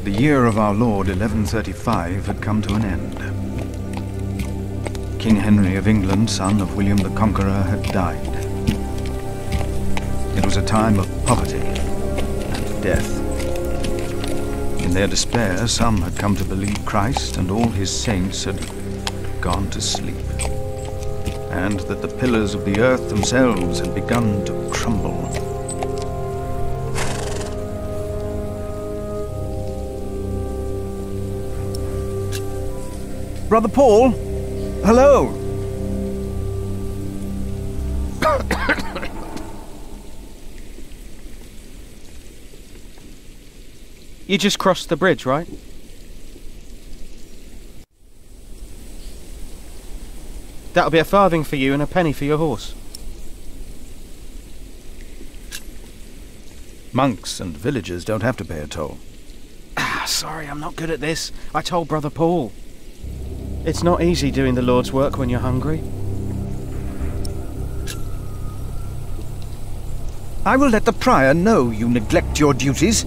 The year of our Lord 1135 had come to an end. King Henry of England, son of William the Conqueror, had died. It was a time of poverty and death. In their despair, some had come to believe Christ and all his saints had gone to sleep, and that the pillars of the earth themselves had begun to crumble. Brother Paul? Hello! You just crossed the bridge, right? That'll be a farthing for you and a penny for your horse. Monks and villagers don't have to pay a toll. Sorry, I'm not good at this. I told Brother Paul. It's not easy doing the Lord's work when you're hungry. I will let the prior know you neglect your duties.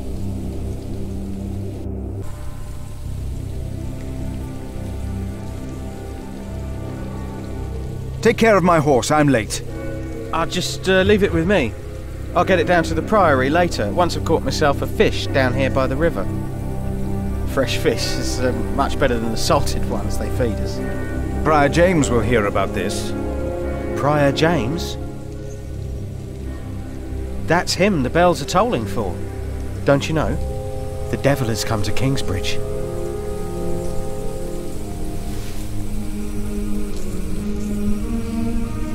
Take care of my horse, I'm late. I'll just leave it with me. I'll get it down to the priory later, once I've caught myself a fish down here by the river. Fresh fish is much better than the salted ones they feed us. Prior James will hear about this. Prior James? That's him the bells are tolling for. Don't you know? The devil has come to Kingsbridge.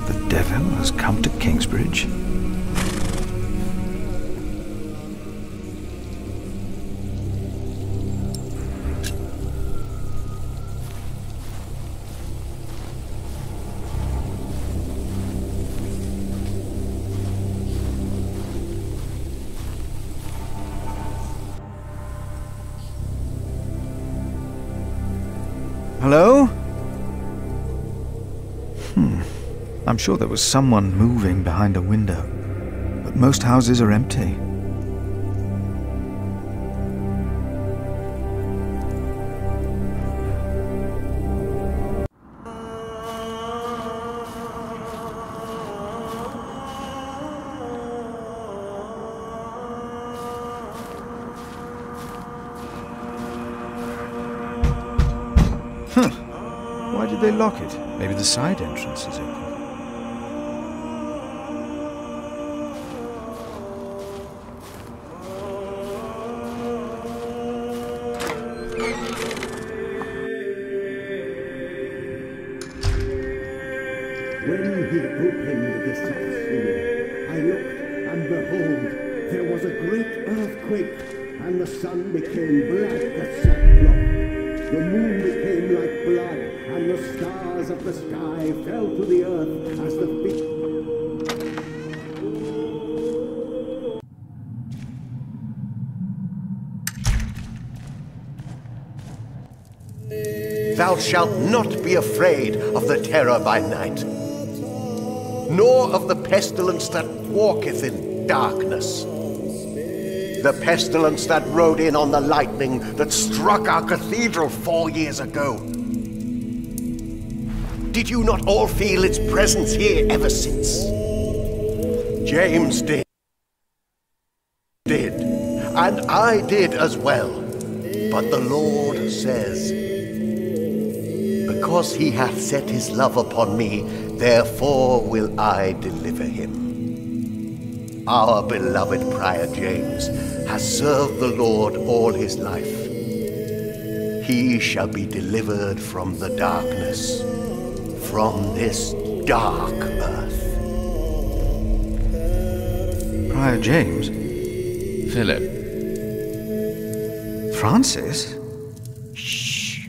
The devil has come to Kingsbridge? Hello? I'm sure there was someone moving behind a window, but most houses are empty. Why did they lock it? Maybe the side entrance is open. When he opened the south seal, I looked, and behold, there was a great earthquake, and the sun became black as sackcloth. The moon became like blood, and the stars of the sky fell to the earth as the feet. Thou shalt not be afraid of the terror by night, nor of the pestilence that walketh in darkness, the pestilence that rode in on the lightning that struck our cathedral 4 years ago. Did you not all feel its presence here ever since? James did, and I did as well. But the Lord says, because he hath set his love upon me, therefore will I deliver him. Our beloved Prior James has served the Lord all his life. He shall be delivered from the darkness, from this dark earth. Prior James? Philip. Francis? Shh.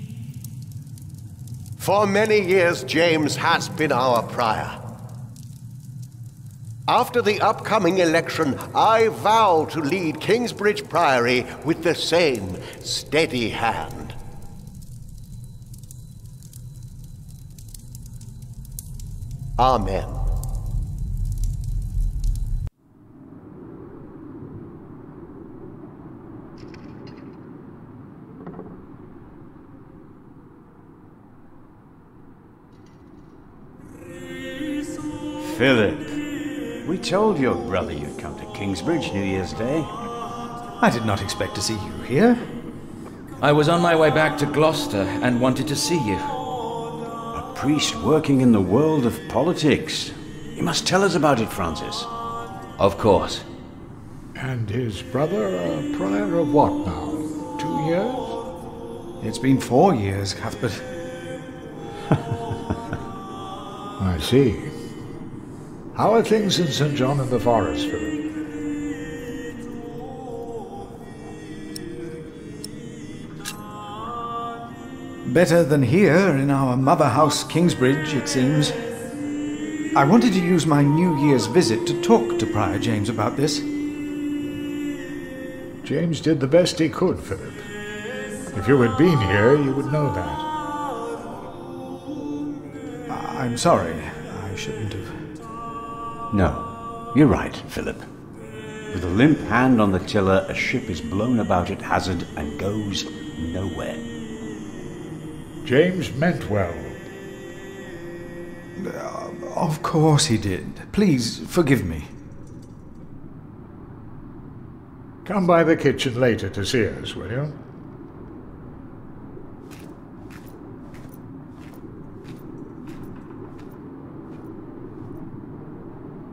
For many years, James has been our prior. After the upcoming election, I vow to lead Kingsbridge Priory with the same steady hand. Amen. Philip, we told your brother you'd come to Kingsbridge New Year's Day. I did not expect to see you here. I was on my way back to Gloucester and wanted to see you. A priest working in the world of politics. You must tell us about it, Francis. Of course. And his brother a prior of what now? 2 years? It's been 4 years, Cuthbert. I see. How are things in St. John in the Forest, Philip? Better than here in our mother house, Kingsbridge, it seems. I wanted to use my New Year's visit to talk to Prior James about this. James did the best he could, Philip. If you had been here, you would know that. I'm sorry. I shouldn't have. No, you're right, Philip. With a limp hand on the tiller, a ship is blown about at hazard and goes nowhere. James meant well. Of course he did. Please, forgive me. Come by the kitchen later to see us, will you?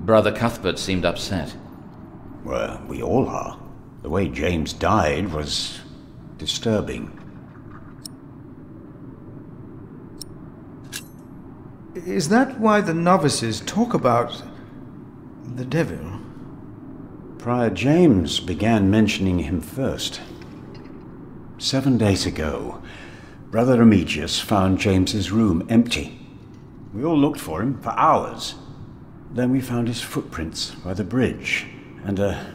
Brother Cuthbert seemed upset. Well, we all are. The way James died was disturbing. Is that why the novices talk about the devil? Prior James began mentioning him first. 7 days ago, Brother Remigius found James's room empty. We all looked for him for hours. Then we found his footprints by the bridge and a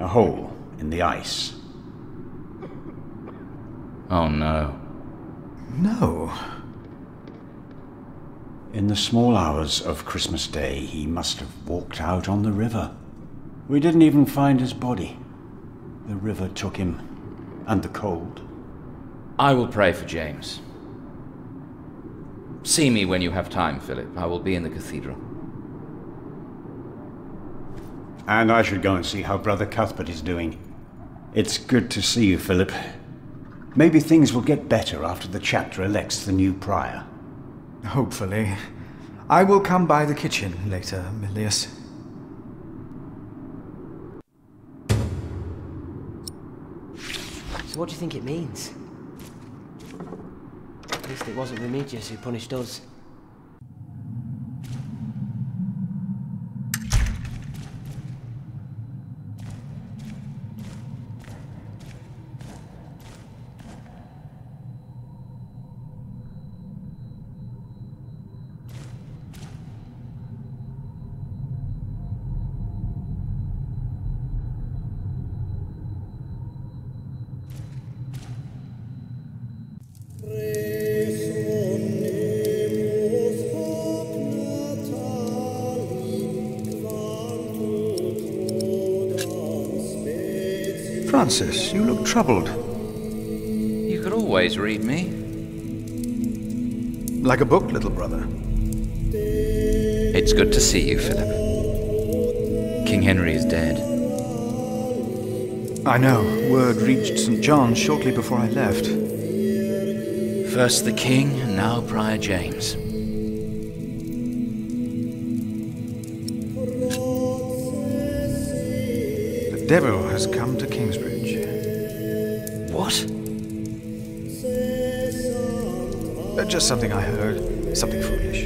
hole in the ice. Oh no. No. In the small hours of Christmas Day, he must have walked out on the river. We didn't even find his body. The river took him, and the cold. I will pray for James. See me when you have time, Philip. I will be in the cathedral. And I should go and see how Brother Cuthbert is doing. It's good to see you, Philip. Maybe things will get better after the chapter elects the new prior. Hopefully. I will come by the kitchen later, Milius. So what do you think it means? At least it wasn't Remigius who punished us. Francis, you look troubled. You could always read me. Like a book, little brother. It's good to see you, Philip. King Henry is dead. I know. Word reached St. John's shortly before I left. First the king, and now Prior James. The devil has come to Kingsbridge. What? Just something I heard. Something foolish.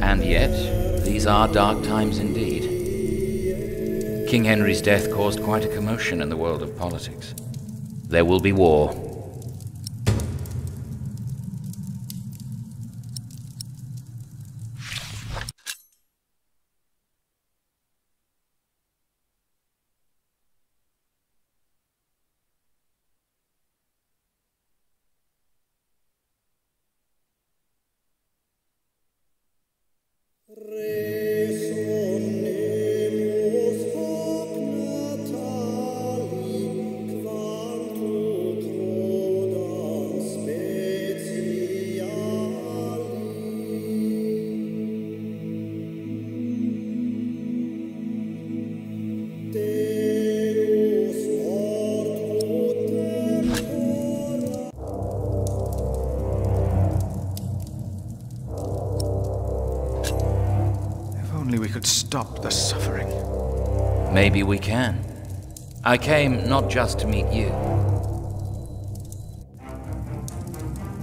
And yet, these are dark times indeed. King Henry's death caused quite a commotion in the world of politics. There will be war. stop the suffering. Maybe we can. I came not just to meet you.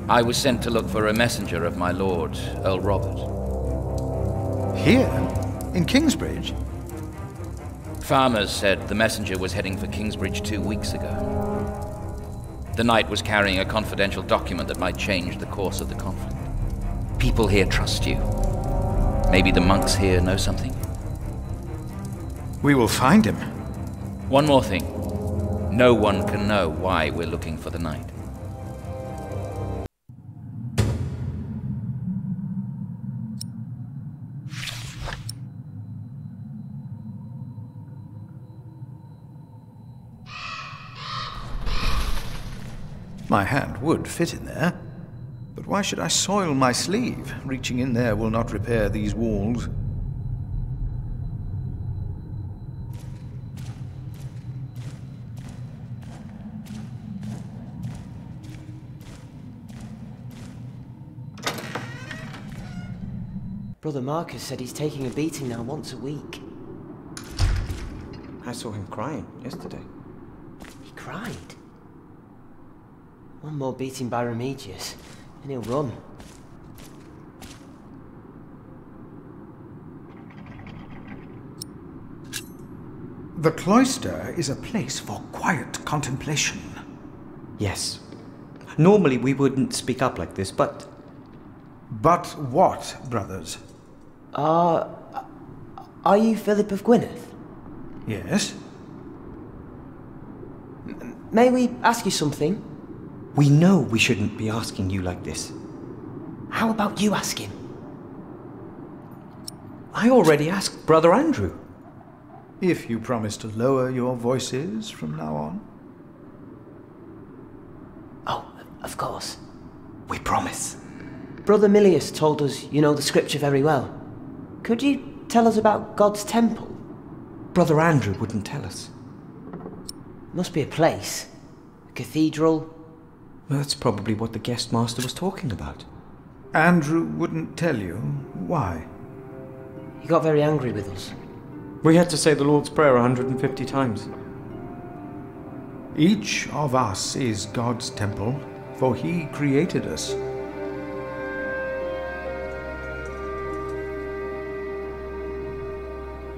I was sent to look for a messenger of my lord, Earl Robert. Here? In Kingsbridge? Farmers said the messenger was heading for Kingsbridge 2 weeks ago. The knight was carrying a confidential document that might change the course of the conflict. People here trust you. Maybe the monks here know something? We will find him. One more thing. No one can know why we're looking for the knight. My hand would fit in there. But why should I soil my sleeve? Reaching in there will not repair these walls. Brother Marcus said he's taking a beating now once a week. I saw him crying yesterday. He cried? One more beating by Remigius, and he'll run. The cloister is a place for quiet contemplation. Yes. Normally we wouldn't speak up like this, but... But what, brothers? Are you Philip of Gwynedd? Yes? May we ask you something? We know we shouldn't be asking you like this. How about you ask him? I already asked Brother Andrew. If you promise to lower your voices from now on. Oh, of course. We promise. Brother Milius told us you know the scripture very well. Could you tell us about God's temple? Brother Andrew wouldn't tell us. Must be a place. A cathedral. Well, that's probably what the guest master was talking about. Andrew wouldn't tell you. Why? He got very angry with us. We had to say the Lord's Prayer 150 times. Each of us is God's temple, for He created us.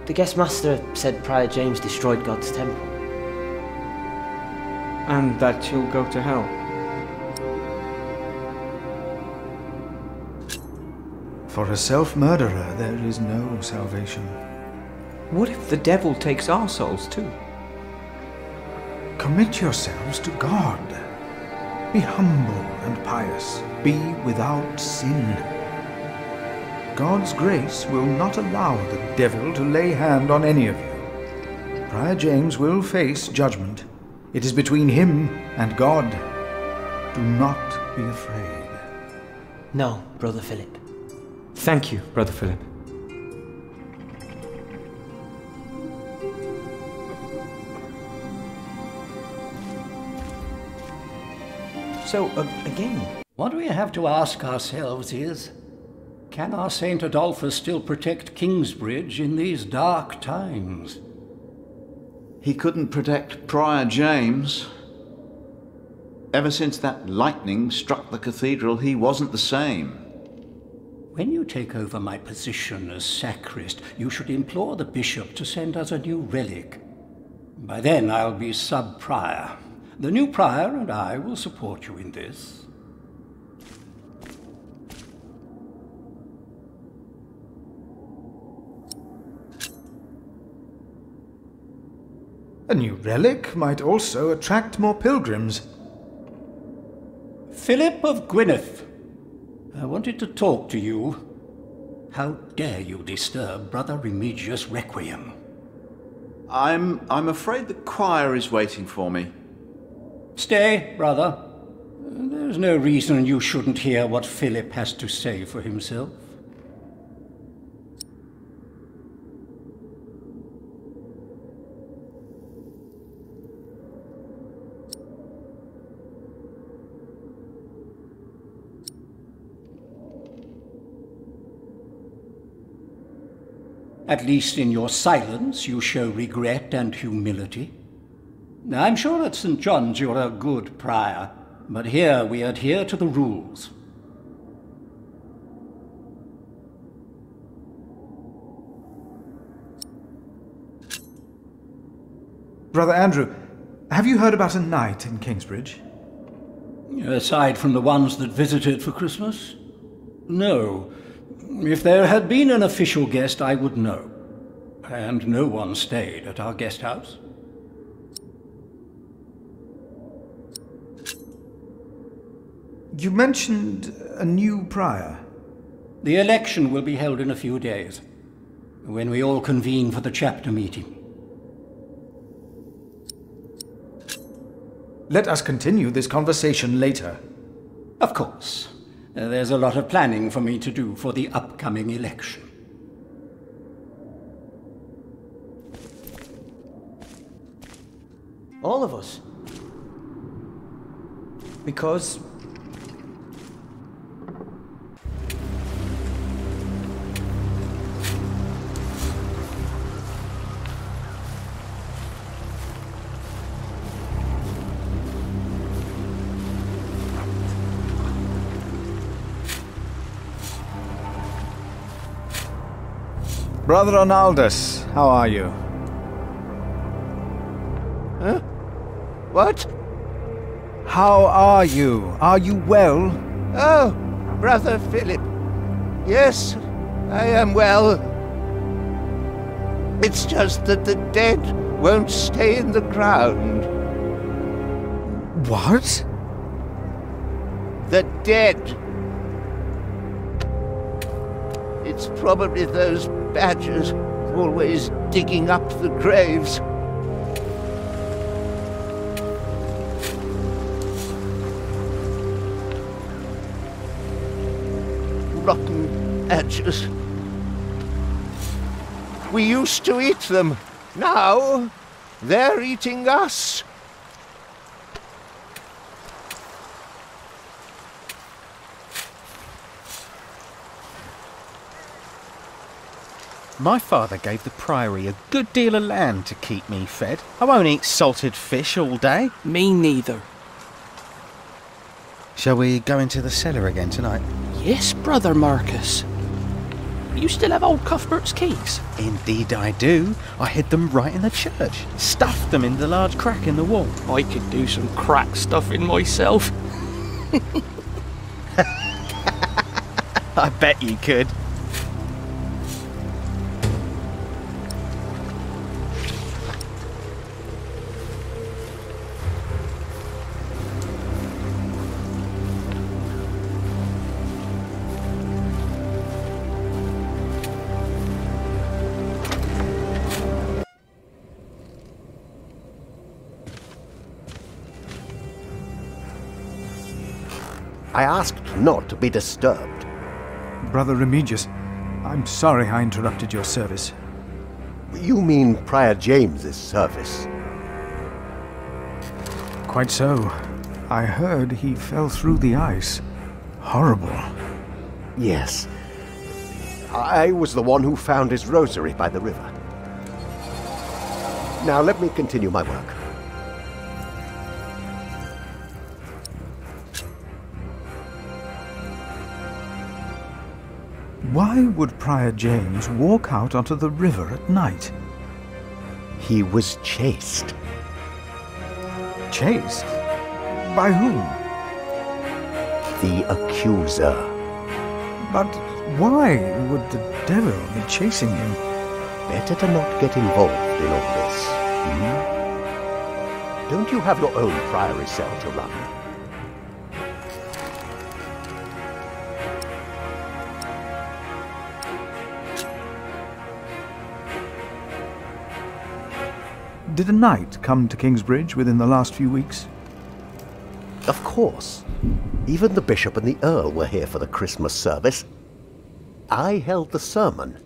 The guest master said Prior James destroyed God's temple. And that he'll go to hell. For a self-murderer, there is no salvation. What if the devil takes our souls too? Commit yourselves to God. Be humble and pious. Be without sin. God's grace will not allow the devil to lay hand on any of you. Prior James will face judgment. It is between him and God. Do not be afraid. No, Brother Philip. Thank you, Brother Philip. So, again... What we have to ask ourselves is, can our Saint Adolphus still protect Kingsbridge in these dark times? He couldn't protect Prior James. Ever since that lightning struck the cathedral, he wasn't the same. When you take over my position as sacrist, you should implore the bishop to send us a new relic. By then I'll be sub-prior. The new prior and I will support you in this. A new relic might also attract more pilgrims. Philip of Gwynedd, I wanted to talk to you. How dare you disturb Brother Remigius' requiem? I'm afraid the choir is waiting for me. Stay, brother. There's no reason you shouldn't hear what Philip has to say for himself. At least in your silence you show regret and humility. I'm sure at St. John's you're a good prior, but here we adhere to the rules. Brother Andrew, have you heard about a knight in Kingsbridge? Aside from the ones that visited for Christmas? No. If there had been an official guest, I would know. And no one stayed at our guest house. You mentioned a new prior. The election will be held in a few days, when we all convene for the chapter meeting. Let us continue this conversation later. Of course. There's a lot of planning for me to do for the upcoming election. All of us. Because... Brother Ronaldus, how are you? Huh? What? How are you? Are you well? Oh, Brother Philip. Yes, I am well. It's just that the dead won't stay in the ground. What? The dead. It's probably those badgers always digging up the graves. Rotten badgers. We used to eat them. Now, they're eating us. My father gave the priory a good deal of land to keep me fed. I won't eat salted fish all day. Me neither. Shall we go into the cellar again tonight? Yes, Brother Marcus. You still have old Cuthbert's keys? Indeed I do. I hid them right in the church. Stuffed them in the large crack in the wall. I could do some crack stuffing myself. I bet you could. I asked not to be disturbed. Brother Remigius, I'm sorry I interrupted your service. You mean Prior James's service? Quite so. I heard he fell through the ice. Horrible. Yes. I was the one who found his rosary by the river. Now let me continue my work. Why would Prior James walk out onto the river at night? He was chased. Chased? By whom? The accuser. But why would the devil be chasing him? Better to not get involved in all this. Don't you have your own priory cell to run? Did a knight come to Kingsbridge within the last few weeks? Of course. Even the bishop and the earl were here for the Christmas service. I held the sermon.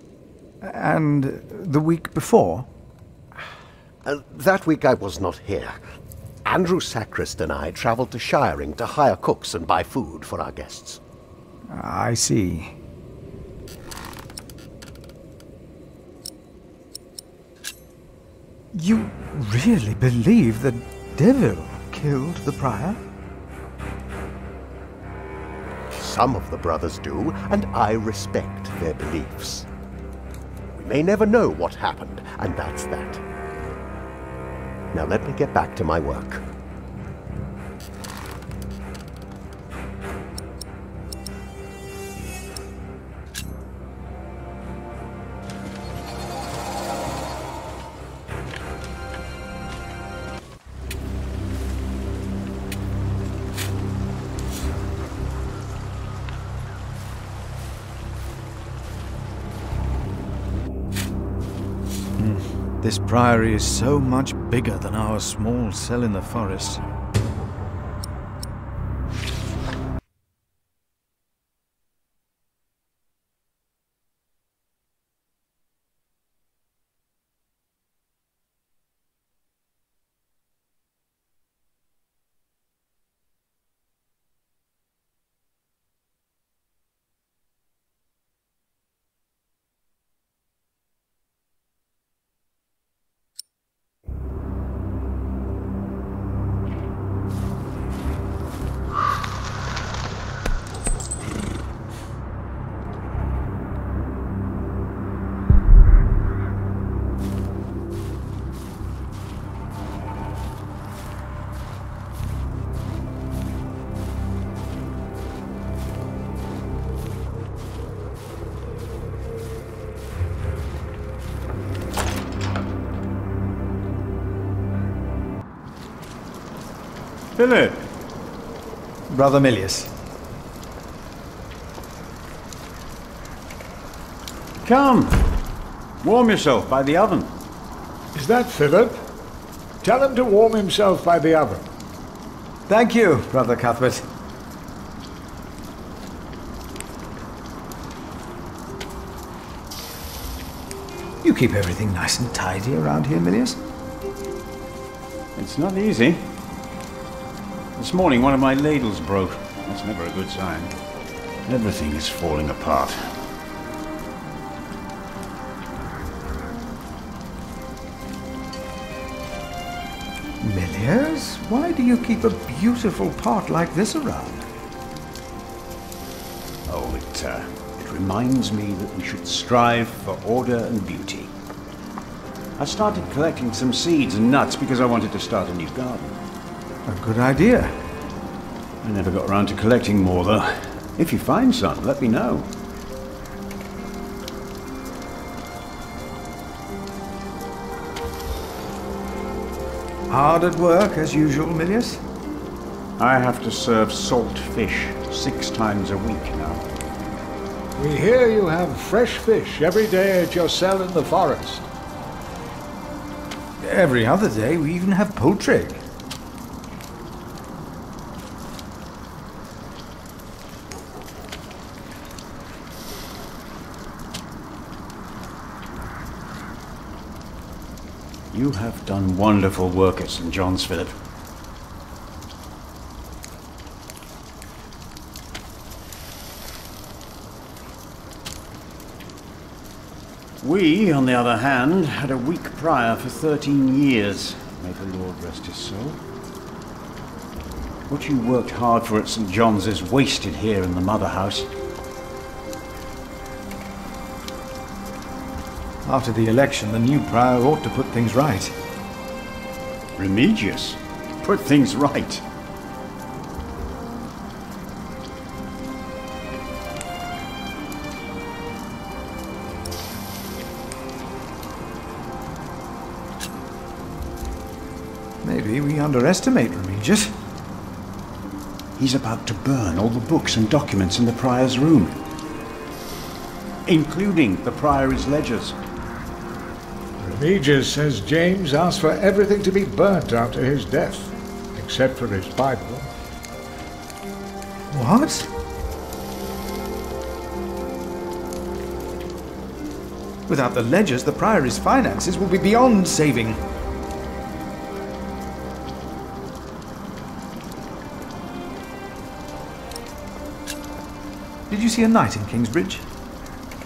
And the week before? That week I was not here. Andrew Sacrist and I travelled to Shiring to hire cooks and buy food for our guests. You really believe the devil killed the prior? Some of the brothers do, and I respect their beliefs. We may never know what happened, and that's that. Now let me get back to my work. This priory is so much bigger than our small cell in the forest. Philip! Brother Milius. Come! Warm yourself by the oven. Is that Philip? Tell him to warm himself by the oven. Thank you, Brother Cuthbert. You keep everything nice and tidy around here, Milius? It's not easy. This morning one of my ladles broke. That's never a good sign. Everything is falling apart. Milius, why do you keep a beautiful pot like this around? Oh, it reminds me that we should strive for order and beauty. I started collecting some seeds and nuts because I wanted to start a new garden. A good idea. I never got around to collecting more, though. If you find some, let me know. Hard at work, as usual, Milius? I have to serve salt fish 6 times a week now. We hear you have fresh fish every day at your cell in the forest. Every other day, we even have poultry. You have done wonderful work at St. John's, Philip. We, on the other hand, had a weak prior for 13 years. May the Lord rest his soul. What you worked hard for at St. John's is wasted here in the mother house. After the election, the new prior ought to put things right. Remigius? Put things right? Maybe we underestimate Remigius. He's about to burn all the books and documents in the prior's room, including the priory's ledgers. Remigius says James asked for everything to be burnt after his death, except for his Bible. What? Without the ledgers, the priory's finances will be beyond saving. Did you see a knight in Kingsbridge?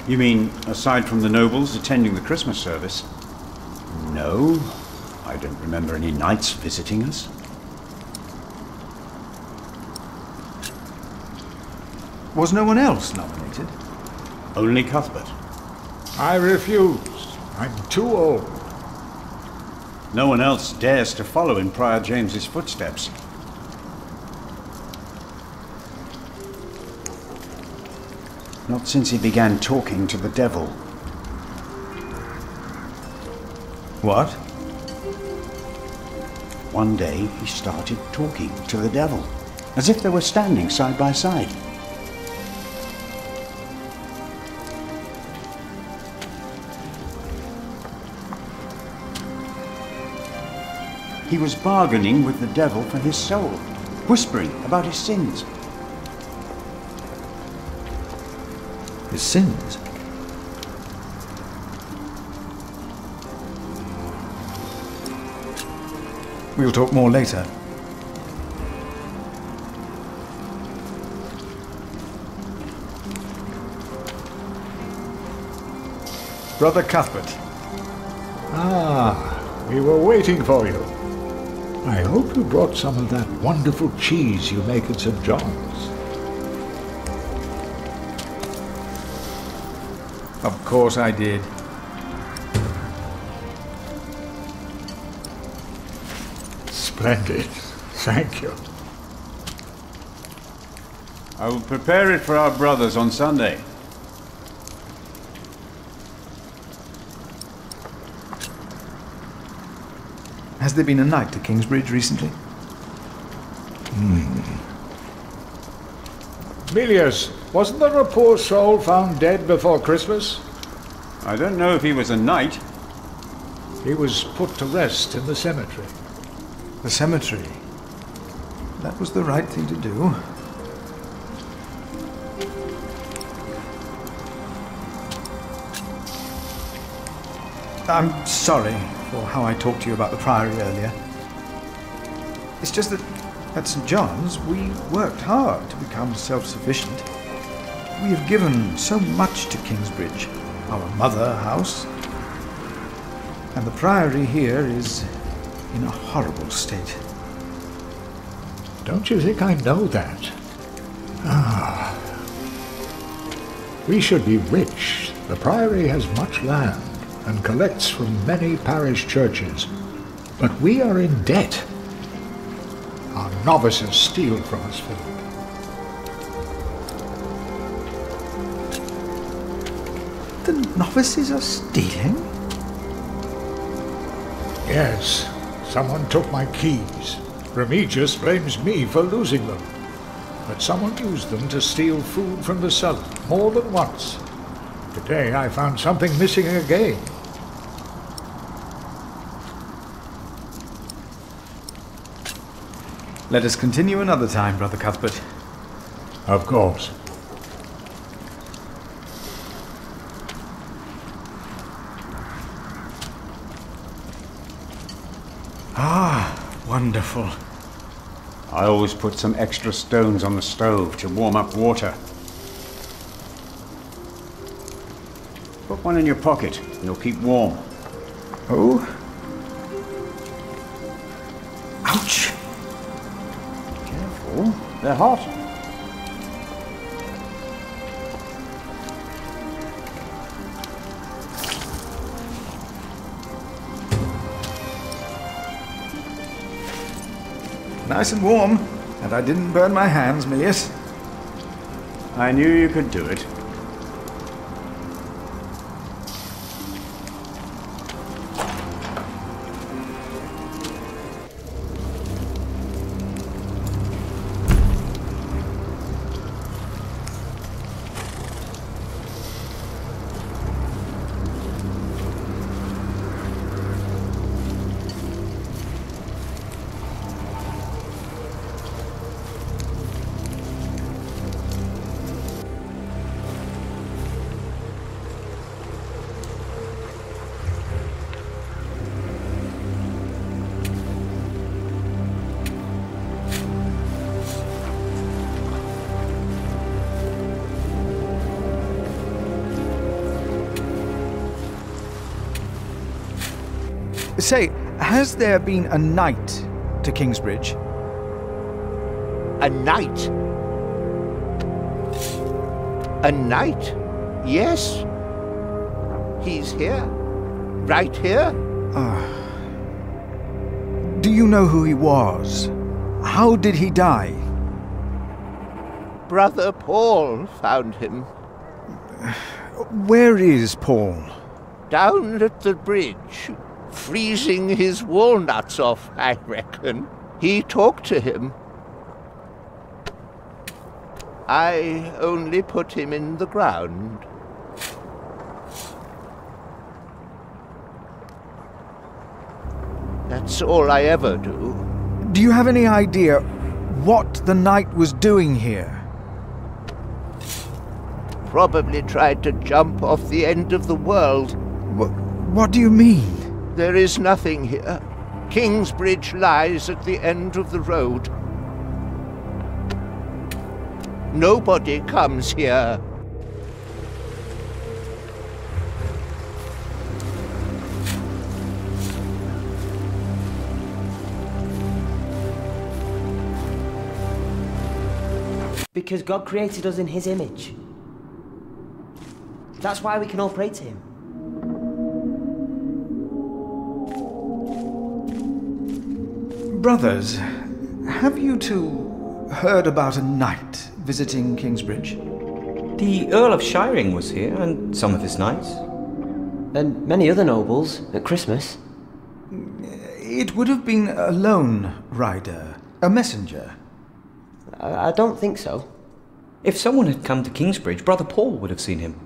You mean, aside from the nobles attending the Christmas service? No. I don't remember any knights visiting us. Was no one else nominated? Only Cuthbert. I refuse. I'm too old. No one else dares to follow in Prior James's footsteps. Not since he began talking to the devil. What? One day he started talking to the devil, as if they were standing side by side. He was bargaining with the devil for his soul, whispering about his sins. His sins? We'll talk more later. Brother Cuthbert. Ah, we were waiting for you. I hope you brought some of that wonderful cheese you make at St. John's. Of course I did. Splendid. Thank you. I will prepare it for our brothers on Sunday. Has there been a knight to Kingsbridge recently? Milius, wasn't there a poor soul found dead before Christmas? I don't know if he was a knight. He was put to rest in the cemetery. The cemetery? That was the right thing to do. I'm sorry for how I talked to you about the Priory earlier. It's just that at St. John's we worked hard to become self-sufficient. We have given so much to Kingsbridge, our mother house, and the Priory here is in a horrible state. Don't you think I know that? Ah. We should be rich. The Priory has much land and collects from many parish churches. But we are in debt. Our novices steal from us, Philip. The novices are stealing? Yes. Someone took my keys. Remigius blames me for losing them. But someone used them to steal food from the cellar, more than once. Today I found something missing again. Let us continue another time, Brother Cuthbert. Of course. Ah, wonderful. I always put some extra stones on the stove to warm up water. Put one in your pocket and you'll keep warm. Oh? Ouch! Careful, they're hot. Nice and warm, and I didn't burn my hands, Milius. I knew you could do it. Say, has there been a knight to Kingsbridge? A knight? A knight? Yes. He's here. Right here. Do you know who he was? How did he die? Brother Paul found him. Where is Paul? Down at the bridge, freezing his walnuts off, I reckon. He talked to him. I only put him in the ground. That's all I ever do. Do you have any idea what the knight was doing here? Probably tried to jump off the end of the world. What do you mean? There is nothing here. Kingsbridge lies at the end of the road. Nobody comes here. Because God created us in his image. That's why we can all pray to him. Brothers, have you two heard about a knight visiting Kingsbridge? The Earl of Shiring was here, and some of his knights. And many other nobles at Christmas. It would have been a lone rider, a messenger. I don't think so. If someone had come to Kingsbridge, Brother Paul would have seen him.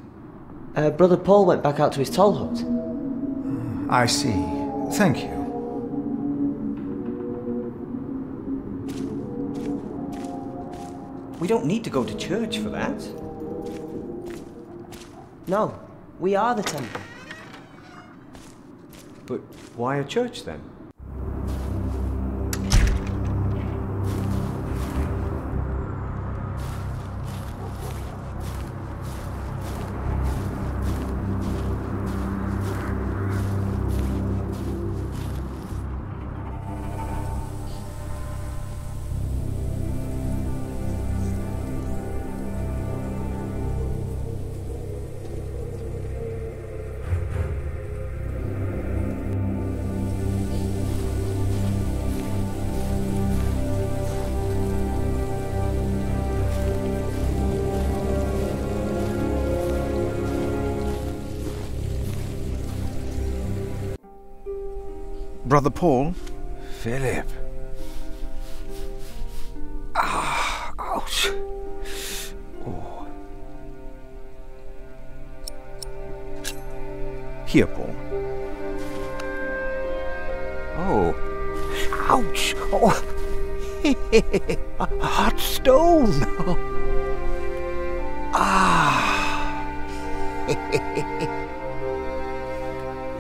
Brother Paul went back out to his toll hut. I see. Thank you. We don't need to go to church for that. No, we are the temple. But why a church then? Brother Paul? Philip. Ouch. Oh. Here, Paul. Oh. Ouch. Oh. A hot stone.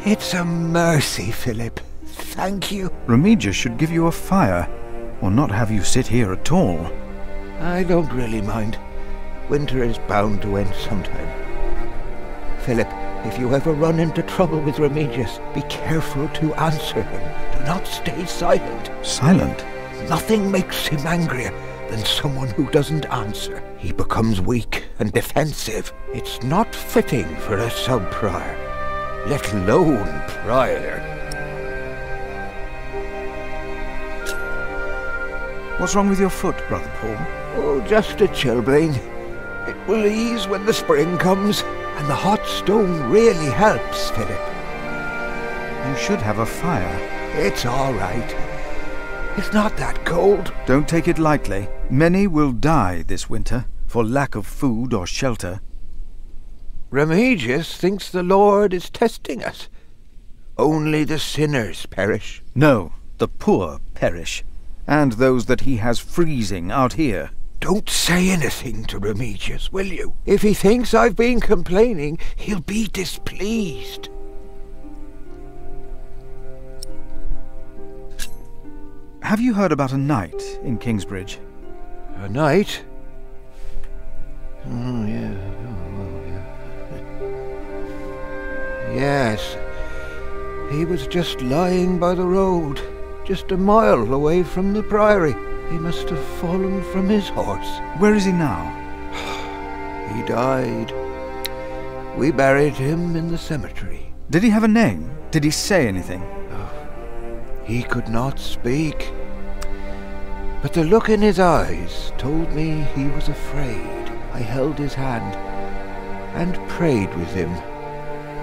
It's a mercy, Philip. Thank you. Remigius should give you a fire, or not have you sit here at all. I don't really mind. Winter is bound to end sometime. Philip, if you ever run into trouble with Remigius, be careful to answer him. Do not stay silent. Silent? Nothing makes him angrier than someone who doesn't answer. He becomes weak and defensive. It's not fitting for a sub-prior, let alone prior. What's wrong with your foot, Brother Paul? Oh, just a chilblain. It will ease when the spring comes, and the hot stone really helps, Philip. You should have a fire. It's all right. It's not that cold. Don't take it lightly. Many will die this winter for lack of food or shelter. Remigius thinks the Lord is testing us. Only the sinners perish. No, the poor perish. And those that he has freezing out here. Don't say anything to Remigius, will you? If he thinks I've been complaining, he'll be displeased. Have you heard about a knight in Kingsbridge? A knight? Oh, yeah. Oh, yeah. Yes. He was just lying by the road, just a mile away from the priory. He must have fallen from his horse. Where is he now? He died. We buried him in the cemetery. Did he have a name? Did he say anything? He could not speak. But the look in his eyes told me he was afraid. I held his hand and prayed with him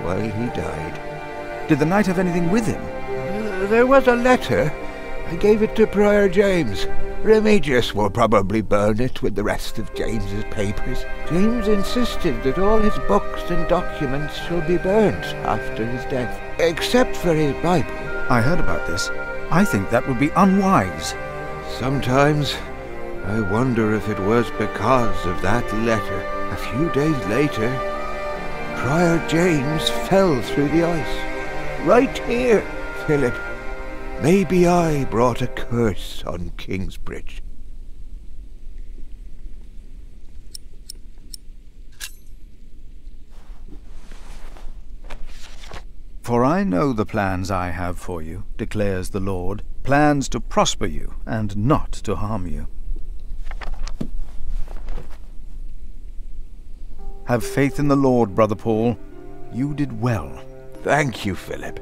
while he died. Did the knight have anything with him? There was a letter. I gave it to Prior James. Remigius will probably burn it with the rest of James's papers. James insisted that all his books and documents shall be burnt after his death, except for his Bible. I heard about this. I think that would be unwise. Sometimes I wonder if it was because of that letter. A few days later, Prior James fell through the ice. Right here, Philip. Maybe I brought a curse on Kingsbridge. For I know the plans I have for you, declares the Lord, plans to prosper you and not to harm you. Have faith in the Lord, Brother Paul. You did well. Thank you, Philip.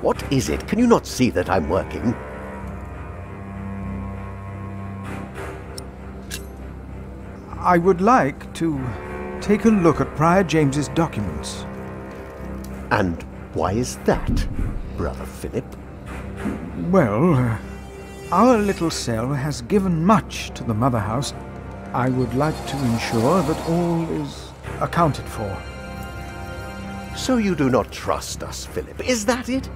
What is it? Can you not see that I'm working? I would like to take a look at Prior James's documents. And why is that, Brother Philip? Well, our little cell has given much to the Mother House. I would like to ensure that all is accounted for. So you do not trust us, Philip, is that it?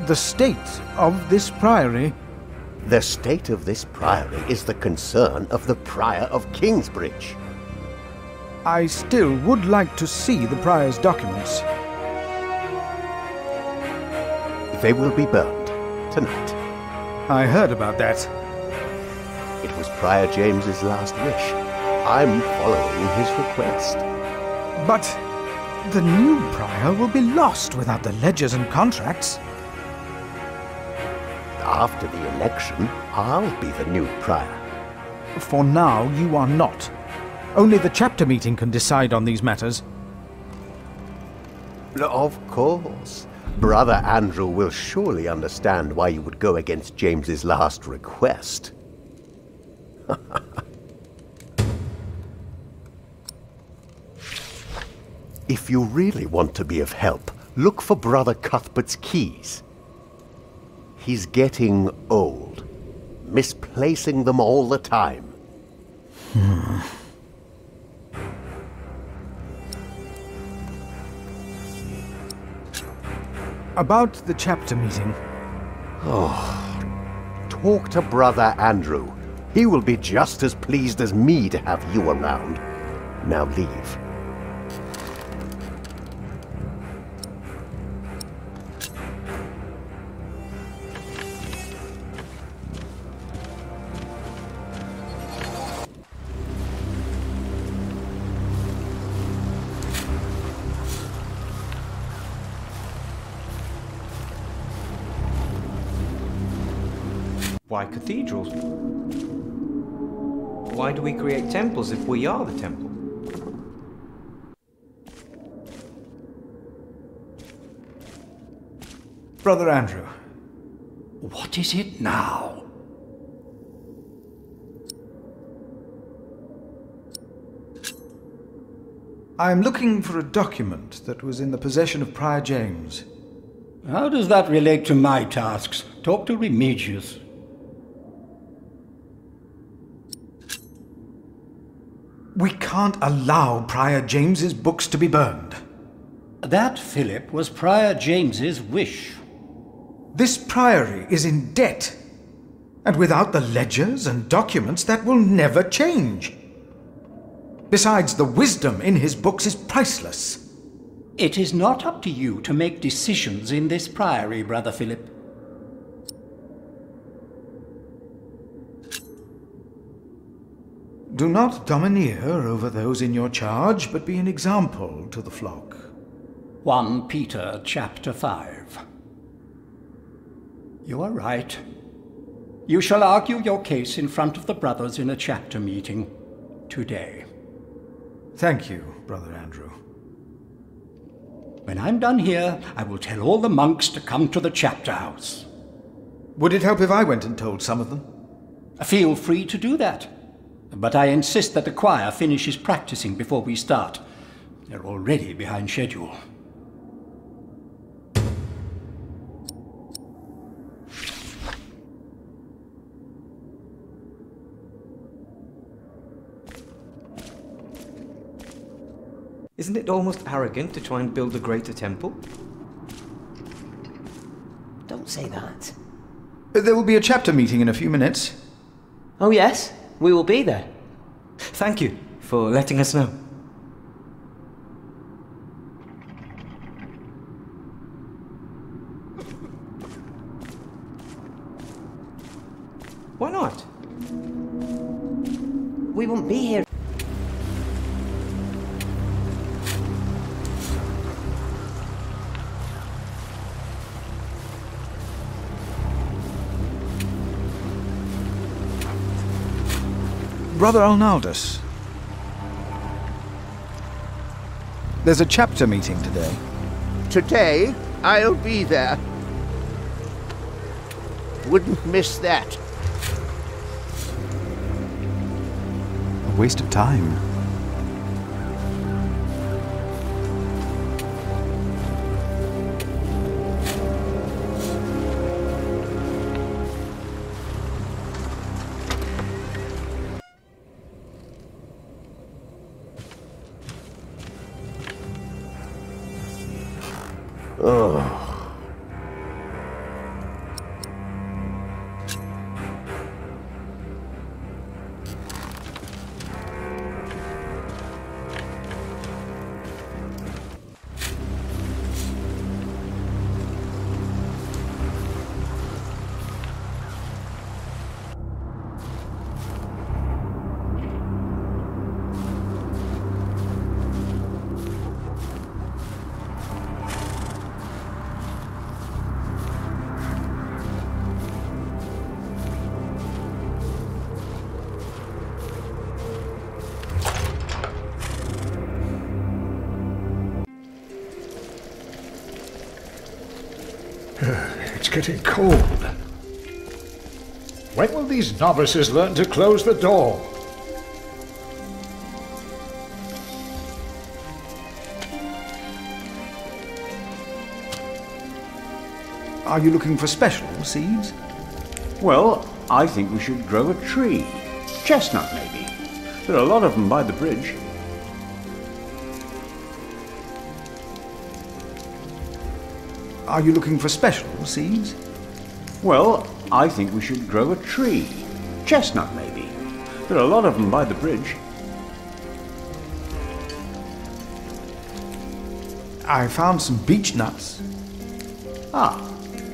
The state of this priory... The state of this priory is the concern of the Prior of Kingsbridge. I still would like to see the prior's documents. They will be burned tonight. I heard about that. It was Prior James's last wish. I'm following his request. But the new prior will be lost without the ledgers and contracts. After the election, I'll be the new prior. For now, you are not. Only the chapter meeting can decide on these matters. Of course. Brother Andrew will surely understand why you would go against James's last request. If you really want to be of help, look for Brother Cuthbert's keys. He's getting old. misplacing them all the time. About the chapter meeting. Talk to Brother Andrew. He will be just as pleased as me to have you around. Now leave. Why cathedrals? Why do we create temples if we are the temple? Brother Andrew. What is it now? I am looking for a document that was in the possession of Prior James. How does that relate to my tasks? Talk to Remigius. We can't allow Prior James's books to be burned. That, Philip, was Prior James's wish. This priory is in debt. And without the ledgers and documents, that will never change. Besides, the wisdom in his books is priceless. It is not up to you to make decisions in this priory, Brother Philip. Do not domineer over those in your charge, but be an example to the flock. 1 Peter chapter 5. You are right. You shall argue your case in front of the brothers in a chapter meeting today. Thank you, Brother Andrew. When I'm done here, I will tell all the monks to come to the chapter house. Would it help if I went and told some of them? Feel free to do that. But I insist that the choir finishes practicing before we start. They're already behind schedule. Isn't it almost arrogant to try and build a greater temple? Don't say that. There will be a chapter meeting in a few minutes. Oh yes, we will be there. Thank you for letting us know. Why not? We won't be here. Brother Arnaldus. There's a chapter meeting today. Today, I'll be there. Wouldn't miss that. A waste of time. It's getting cold. When will these novices learn to close the door? Are you looking for special seeds? Well, I think we should grow a tree. Chestnut, maybe. There are a lot of them by the bridge. Are you looking for special seeds? Well, I think we should grow a tree. Chestnut, maybe. There are a lot of them by the bridge. I found some beech nuts. Ah,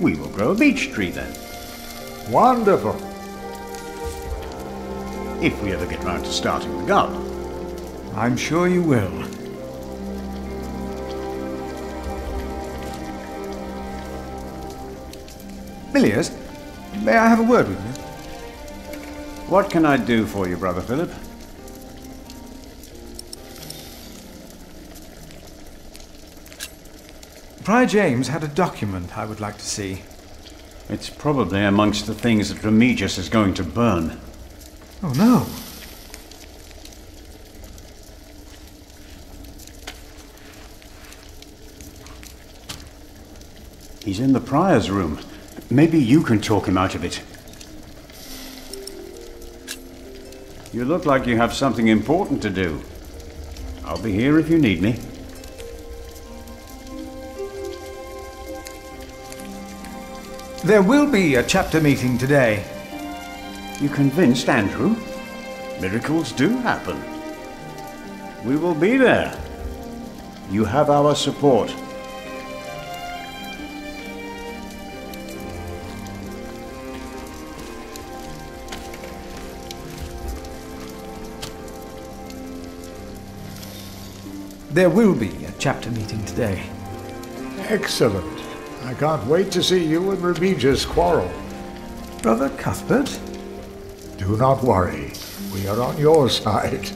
we will grow a beech tree then. Wonderful. If we ever get round to starting the garden. I'm sure you will. Milius, may I have a word with you? What can I do for you, Brother Philip? Prior James had a document I would like to see. It's probably amongst the things that Remigius is going to burn. Oh no. He's in the prior's room. Maybe you can talk him out of it. You look like you have something important to do. I'll be here if you need me. There will be a chapter meeting today. You convinced Andrew? Miracles do happen. We will be there. You have our support. There will be a chapter meeting today. Excellent. I can't wait to see you and Remigius quarrel. Brother Cuthbert? Do not worry. We are on your side.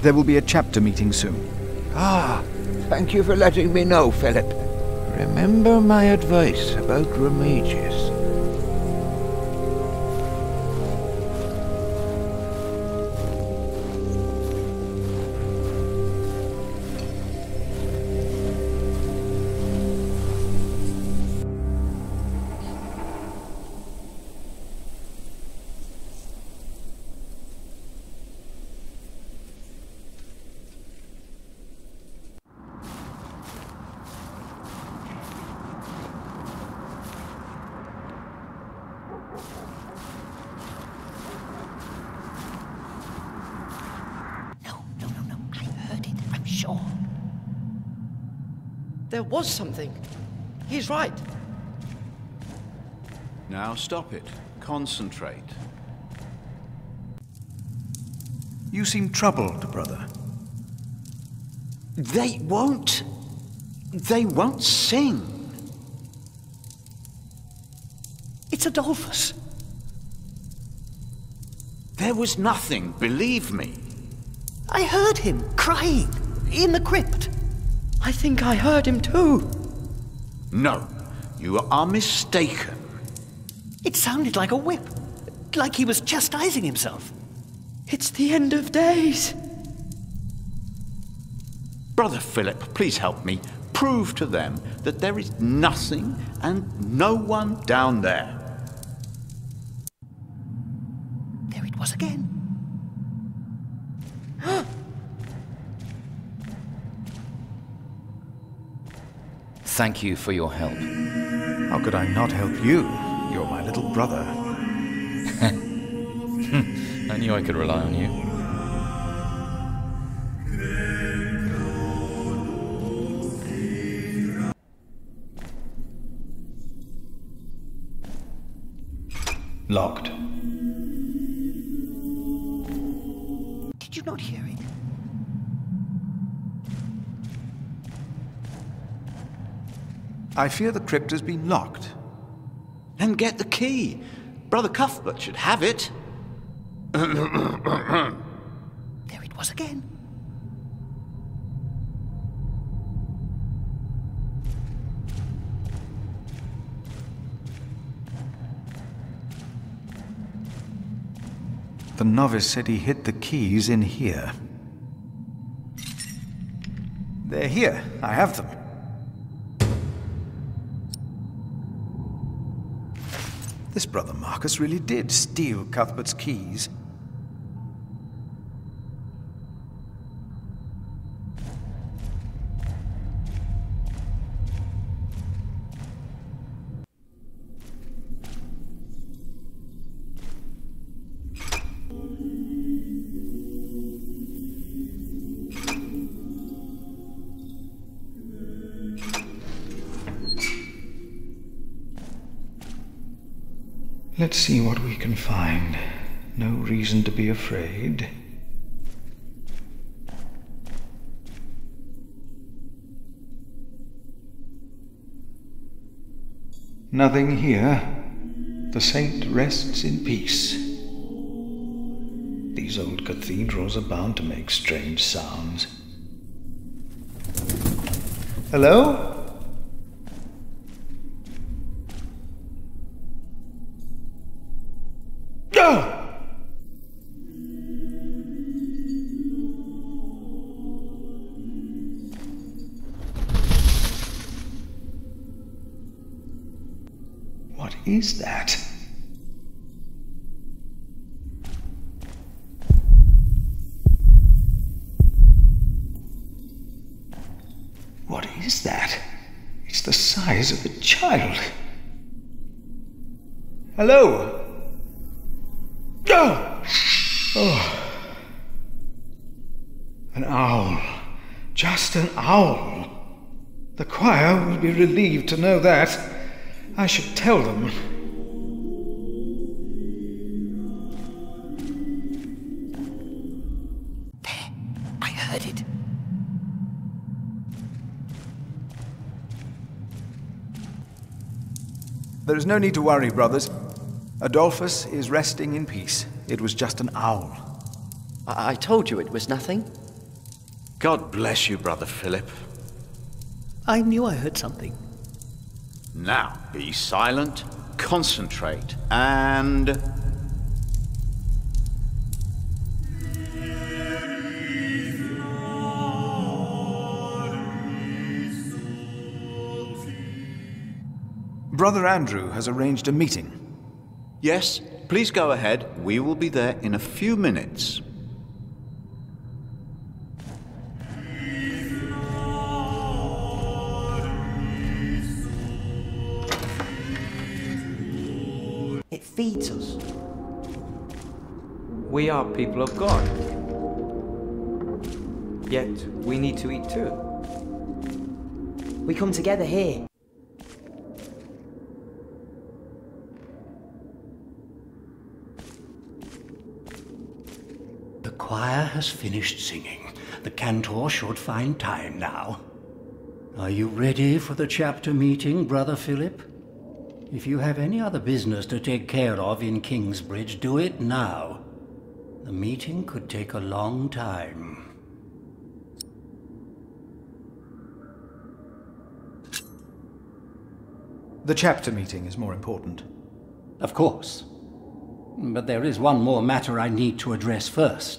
There will be a chapter meeting soon. Ah, thank you for letting me know, Philip. Remember my advice about Remigius. There was something. He's right. Now stop it. Concentrate. You seem troubled, brother. They won't sing. It's Adolphus. There was nothing, believe me. I heard him crying in the crypt. I think I heard him too. No, you are mistaken. It sounded like a whip, like he was chastising himself. It's the end of days. Brother Philip, please help me. Prove to them that there is nothing and no one down there. There it was again. Thank you for your help. How could I not help you? You're my little brother. I knew I could rely on you. Locked. Did you not hear it? I fear the crypt has been locked. Then get the key. Brother Cuthbert should have it. There it was again. The novice said he hid the keys in here. They're here. I have them. This brother Marcus really did steal Cuthbert's keys. Let's see what we can find. No reason to be afraid. Nothing here. The saint rests in peace. These old cathedrals are bound to make strange sounds. Hello? What is that? What is that? It's the size of a child. Hello? Oh. An owl. Just an owl. The choir will be relieved to know that. I should tell them. There, I heard it. There is no need to worry, brothers. Adolphus is resting in peace. It was just an owl. I told you it was nothing. God bless you, Brother Philip. I knew I heard something. Now, be silent, concentrate, and... Brother Andrew has arranged a meeting. Yes, please go ahead. We will be there in a few minutes. It feeds us. We are people of God. Yet, we need to eat too. We come together here. The choir has finished singing. The cantor should find time now. Are you ready for the chapter meeting, Brother Philip? If you have any other business to take care of in Kingsbridge, do it now. The meeting could take a long time. The chapter meeting is more important. Of course. But there is one more matter I need to address first.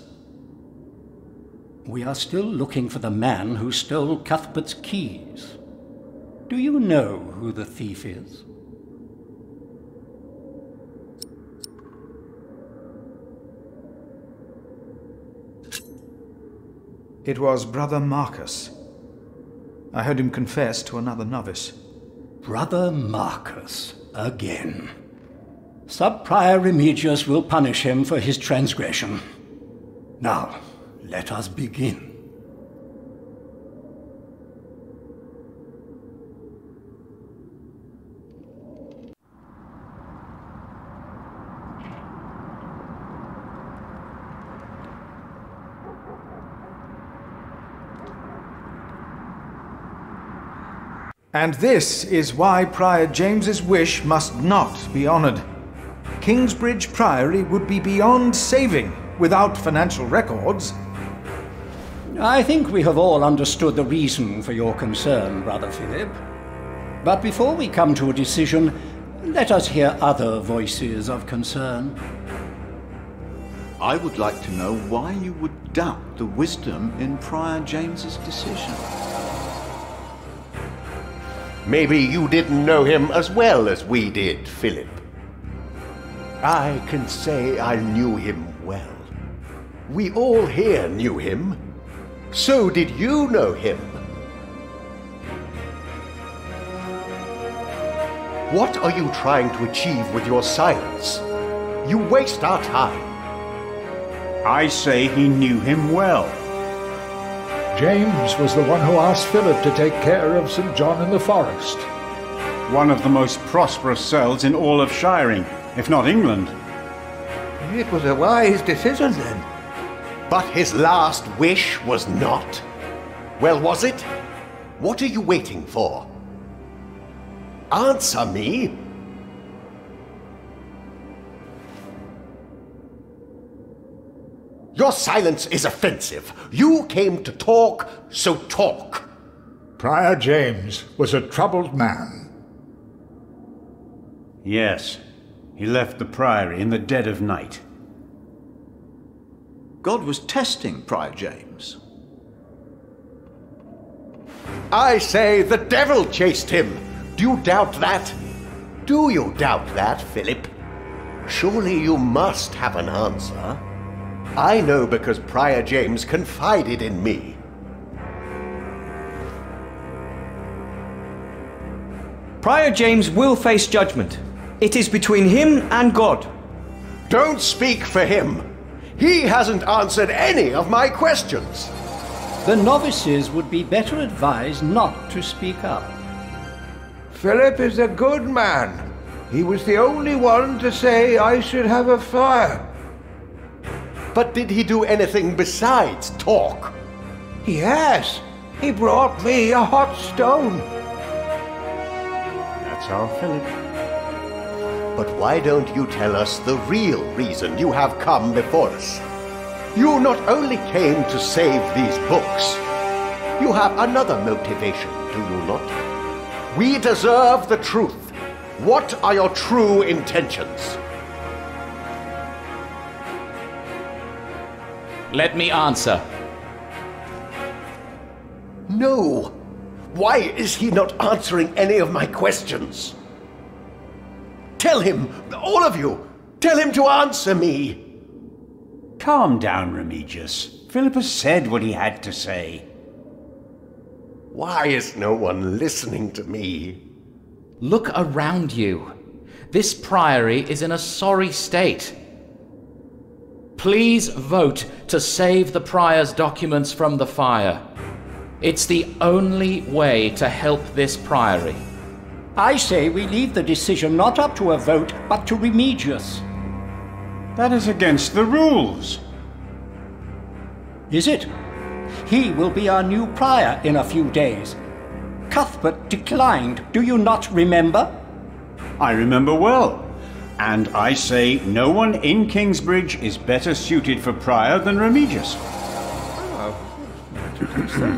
We are still looking for the man who stole Cuthbert's keys. Do you know who the thief is? It was Brother Marcus. I heard him confess to another novice. Brother Marcus, again. Sub-Prior Remigius will punish him for his transgression. Now, let us begin. And this is why Prior James's wish must not be honoured. Kingsbridge Priory would be beyond saving without financial records. I think we have all understood the reason for your concern, Brother Philip. But before we come to a decision, let us hear other voices of concern. I would like to know why you would doubt the wisdom in Prior James's decision. Maybe you didn't know him as well as we did, Philip. I can say I knew him well. We all here knew him. So did you know him. What are you trying to achieve with your silence? You waste our time. I say he knew him well. James was the one who asked Philip to take care of St. John in the Forest. One of the most prosperous cells in all of Shiring, if not England. It was a wise decision then. But his last wish was not. Well, was it? What are you waiting for? Answer me. Your silence is offensive. You came to talk, so talk. Prior James was a troubled man. Yes, he left the priory in the dead of night. God was testing Prior James. I say the devil chased him. Do you doubt that? Do you doubt that, Philip? Surely you must have an answer. I know because Prior James confided in me. Prior James will face judgment. It is between him and God. Don't speak for him. He hasn't answered any of my questions. The novices would be better advised not to speak up. Philip is a good man. He was the only one to say I should have a fire. But did he do anything besides talk? Yes, he brought me a hot stone. That's our Philip. But why don't you tell us the real reason you have come before us? You not only came to save these books, you have another motivation, do you not? We deserve the truth. What are your true intentions? Let me answer. No. Why is he not answering any of my questions? Tell him, all of you, tell him to answer me. Calm down, Remigius. Philip has said what he had to say. Why is no one listening to me? Look around you. This priory is in a sorry state. Please vote to save the prior's documents from the fire. It's the only way to help this priory. I say we leave the decision not up to a vote, but to Remigius. That is against the rules. Is it? He will be our new prior in a few days. Cuthbert declined, do you not remember? I remember well. And I say no one in Kingsbridge is better suited for prior than Remigius.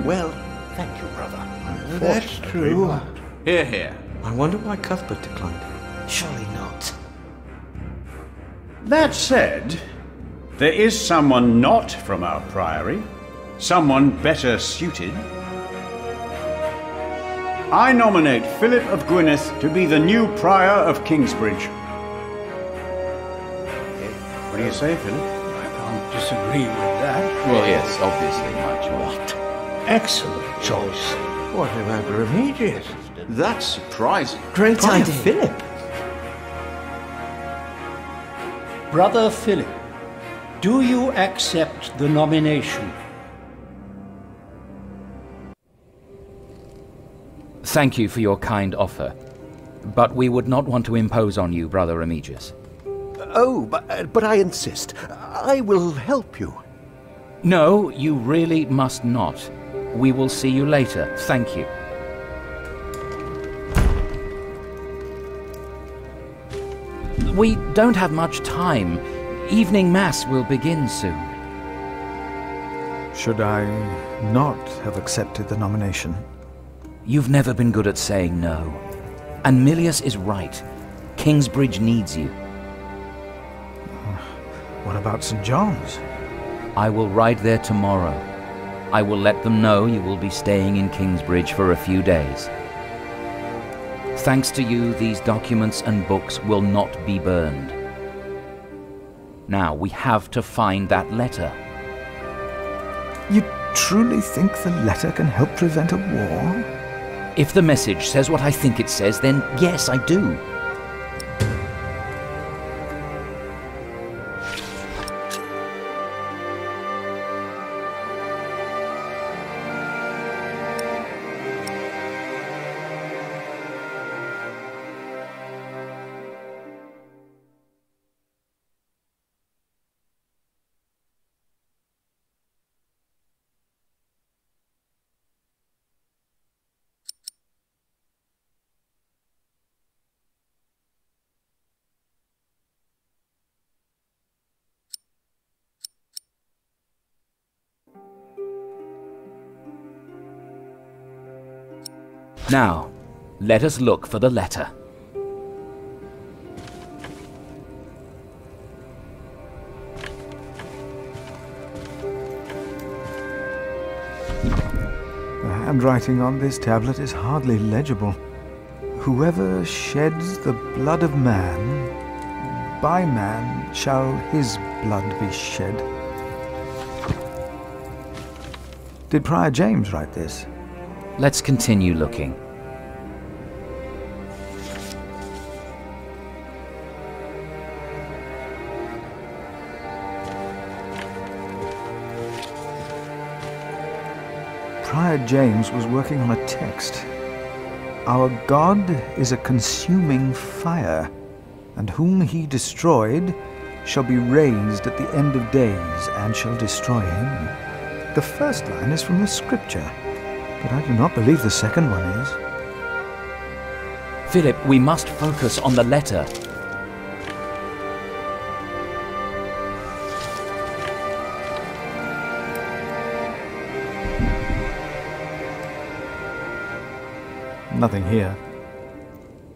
Well, thank you, brother. That's true. Hear, hear. I wonder why Cuthbert declined. Surely not. That said, there is someone not from our priory, someone better suited. I nominate Philip of Gwynedd to be the new prior of Kingsbridge. What do you say, Philip? I can't disagree with that. Well, yes, obviously my choice. Excellent choice. What about Remigius? That's surprising. Great idea. Philip. Brother Philip, do you accept the nomination? Thank you for your kind offer, but we would not want to impose on you, Brother Remigius. Oh, but I insist. I will help you. No, you really must not. We will see you later. Thank you. We don't have much time. Evening Mass will begin soon. Should I not have accepted the nomination? You've never been good at saying no. And Milius is right. Kingsbridge needs you. What about St. John's? I will ride there tomorrow. I will let them know you will be staying in Kingsbridge for a few days. Thanks to you, these documents and books will not be burned. Now, we have to find that letter. You truly think the letter can help prevent a war? If the message says what I think it says, then yes, I do. Now, let us look for the letter. The handwriting on this tablet is hardly legible. Whoever sheds the blood of man, by man shall his blood be shed. Did Prior James write this? Let's continue looking. Prior James was working on a text. Our God is a consuming fire, and whom he destroyed shall be raised at the end of days, and shall destroy him. The first line is from the scripture, but I do not believe the second one is. Philip, we must focus on the letter. Nothing here.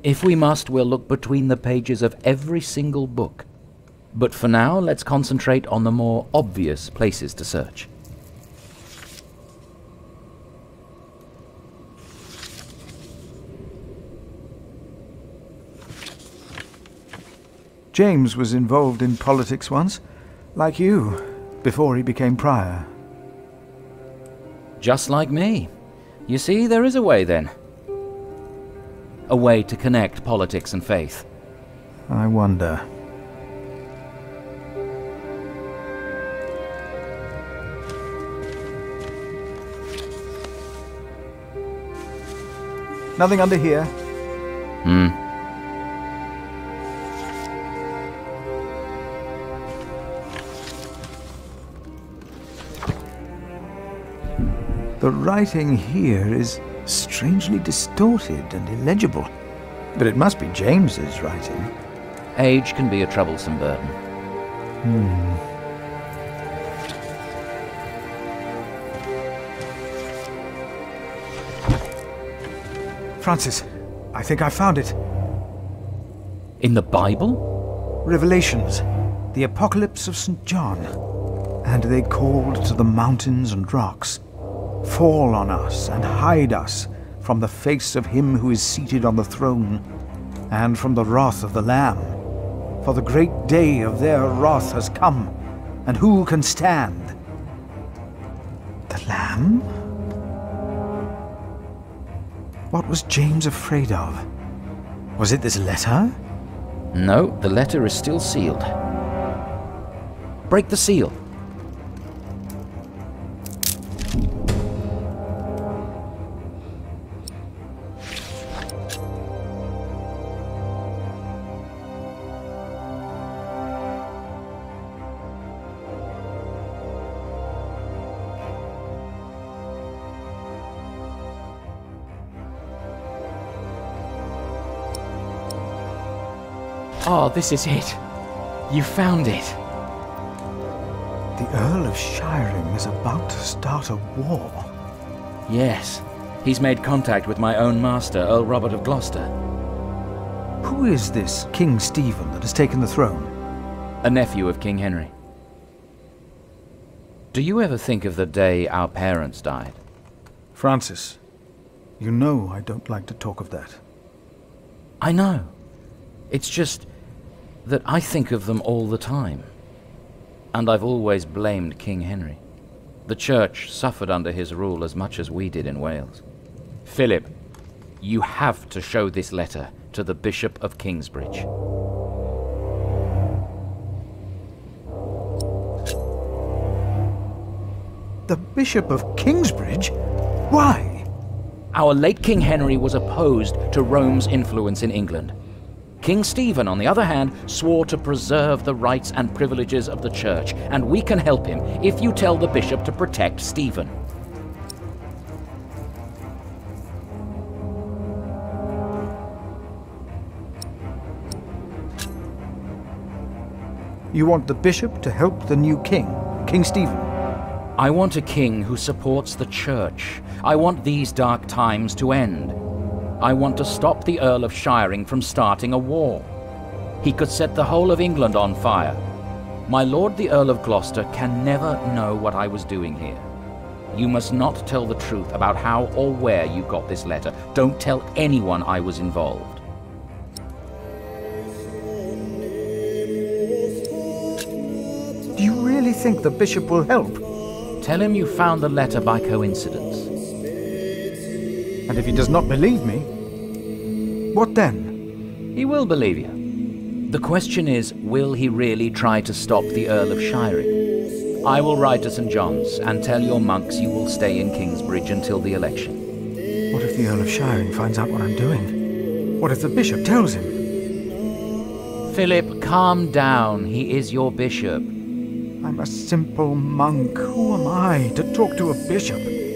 If we must, we'll look between the pages of every single book. But for now, let's concentrate on the more obvious places to search. James was involved in politics once, like you, before he became prior. Just like me. You see, there is a way then. A way to connect politics and faith. I wonder. Nothing under here. The writing here is strangely distorted and illegible. But it must be James's writing. Age can be a troublesome burden. Francis, I think I found it. In the Bible? Revelations, the Apocalypse of St. John. And they called to the mountains and rocks, "Fall on us and hide us from the face of him who is seated on the throne, and from the wrath of the Lamb. For the great day of their wrath has come, and who can stand?" The Lamb? What was James afraid of? Was it this letter? No, the letter is still sealed. Break the seal. Oh, this is it. You found it. The Earl of Shiring is about to start a war. Yes. He's made contact with my own master, Earl Robert of Gloucester. Who is this King Stephen that has taken the throne? A nephew of King Henry. Do you ever think of the day our parents died? Francis, you know I don't like to talk of that. I know. It's just that I think of them all the time. And I've always blamed King Henry. The Church suffered under his rule as much as we did in Wales. Philip, you have to show this letter to the Bishop of Kingsbridge. The Bishop of Kingsbridge? Why? Our late King Henry was opposed to Rome's influence in England. King Stephen, on the other hand, swore to preserve the rights and privileges of the Church, and we can help him if you tell the bishop to protect Stephen. You want the bishop to help the new king, King Stephen? I want a king who supports the Church. I want these dark times to end. I want to stop the Earl of Shiring from starting a war. He could set the whole of England on fire. My lord the Earl of Gloucester can never know what I was doing here. You must not tell the truth about how or where you got this letter. Don't tell anyone I was involved. Do you really think the bishop will help? Tell him you found the letter by coincidence. And if he does not believe me, what then? He will believe you. The question is, will he really try to stop the Earl of Shiring? I will ride to St. John's and tell your monks you will stay in Kingsbridge until the election. What if the Earl of Shiring finds out what I'm doing? What if the bishop tells him? Philip, calm down. He is your bishop. I'm a simple monk. Who am I to talk to a bishop?